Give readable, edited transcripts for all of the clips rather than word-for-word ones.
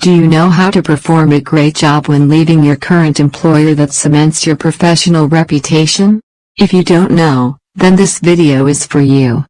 Do you know how to perform a great job when leaving your current employer that cements your professional reputation? If you don't know, then this video is for you.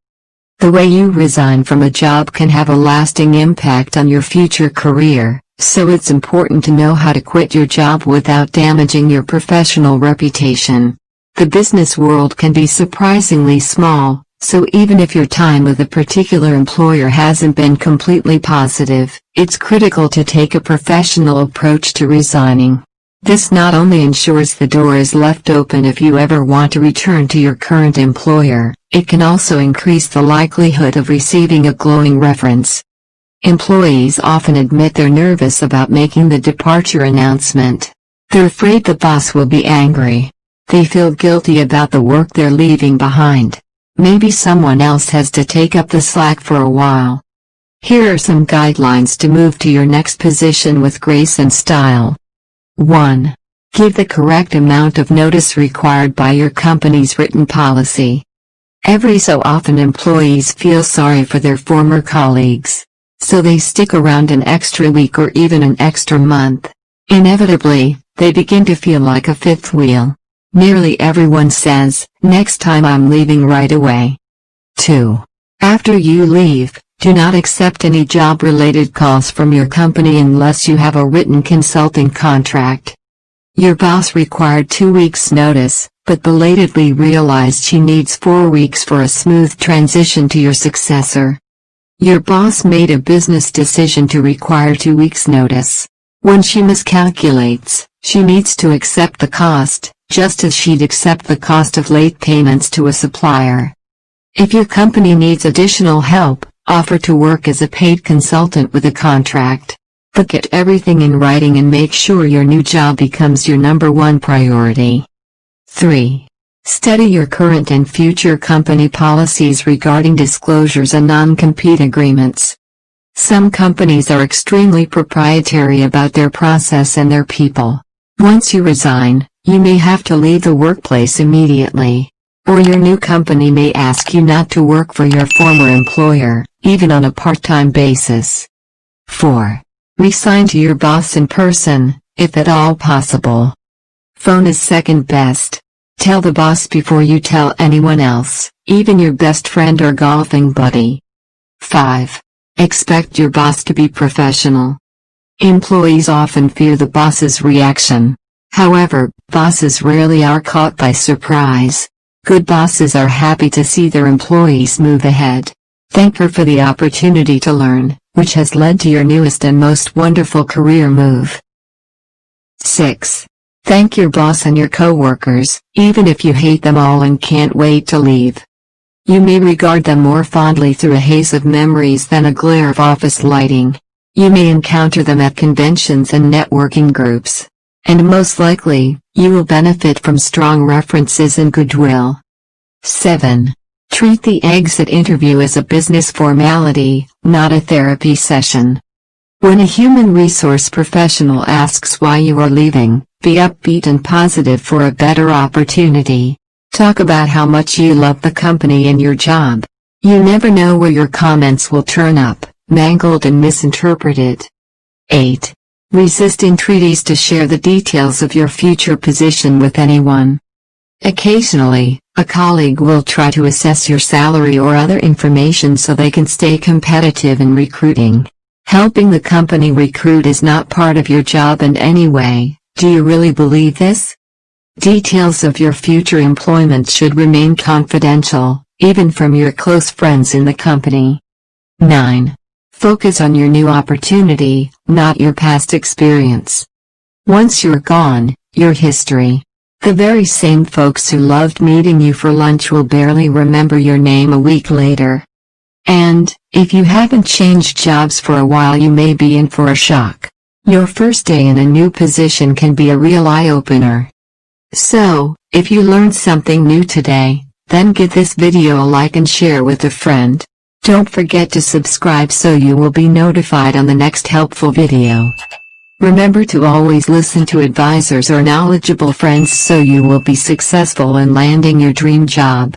The way you resign from a job can have a lasting impact on your future career, so it's important to know how to quit your job without damaging your professional reputation. The business world can be surprisingly small, so even if your time with a particular employer hasn't been completely positive, it's critical to take a professional approach to resigning. This not only ensures the door is left open if you ever want to return to your current employer, it can also increase the likelihood of receiving a glowing reference. Employees often admit they're nervous about making the departure announcement. They're afraid the boss will be angry. They feel guilty about the work they're leaving behind. Maybe someone else has to take up the slack for a while. Here are some guidelines to move to your next position with grace and style. 1. Give the correct amount of notice required by your company's written policy. Every so often employees feel sorry for their former colleagues, so they stick around an extra week or even an extra month. Inevitably, they begin to feel like a fifth wheel. Nearly everyone says, "Next time I'm leaving right away." 2. After you leave, do not accept any job-related calls from your company unless you have a written consulting contract. Your boss required 2 weeks' notice, but belatedly realized she needs 4 weeks for a smooth transition to your successor. Your boss made a business decision to require 2 weeks' notice. When she miscalculates, she needs to accept the cost, just as she'd accept the cost of late payments to a supplier. If your company needs additional help, offer to work as a paid consultant with a contract. But get everything in writing and make sure your new job becomes your #1 priority. 3. Study your current and future company policies regarding disclosures and non-compete agreements. Some companies are extremely proprietary about their process and their people. Once you resign, you may have to leave the workplace immediately. Or your new company may ask you not to work for your former employer, even on a part-time basis. 4. Resign to your boss in person, if at all possible. Phone is second best. Tell the boss before you tell anyone else, even your best friend or golfing buddy. 5. Expect your boss to be professional. Employees often fear the boss's reaction. However, bosses rarely are caught by surprise. Good bosses are happy to see their employees move ahead. Thank her for the opportunity to learn, which has led to your newest and most wonderful career move. 6. Thank your boss and your coworkers, even if you hate them all and can't wait to leave. You may regard them more fondly through a haze of memories than a glare of office lighting. You may encounter them at conventions and networking groups. And most likely, you will benefit from strong references and goodwill. 7. Treat the exit interview as a business formality, not a therapy session. When a human resource professional asks why you are leaving, be upbeat and positive for a better opportunity. Talk about how much you love the company and your job. You never know where your comments will turn up, mangled and misinterpreted. 8. Resist entreaties to share the details of your future position with anyone. Occasionally, a colleague will try to assess your salary or other information so they can stay competitive in recruiting. Helping the company recruit is not part of your job in any way. Do you really believe this? Details of your future employment should remain confidential, even from your close friends in the company. 9. Focus on your new opportunity, not your past experience. Once you're gone, you're history. The very same folks who loved meeting you for lunch will barely remember your name a week later. And, if you haven't changed jobs for a while, you may be in for a shock. Your first day in a new position can be a real eye-opener. So, if you learned something new today, then give this video a like and share with a friend. Don't forget to subscribe so you will be notified on the next helpful video. Remember to always listen to advisors or knowledgeable friends so you will be successful in landing your dream job.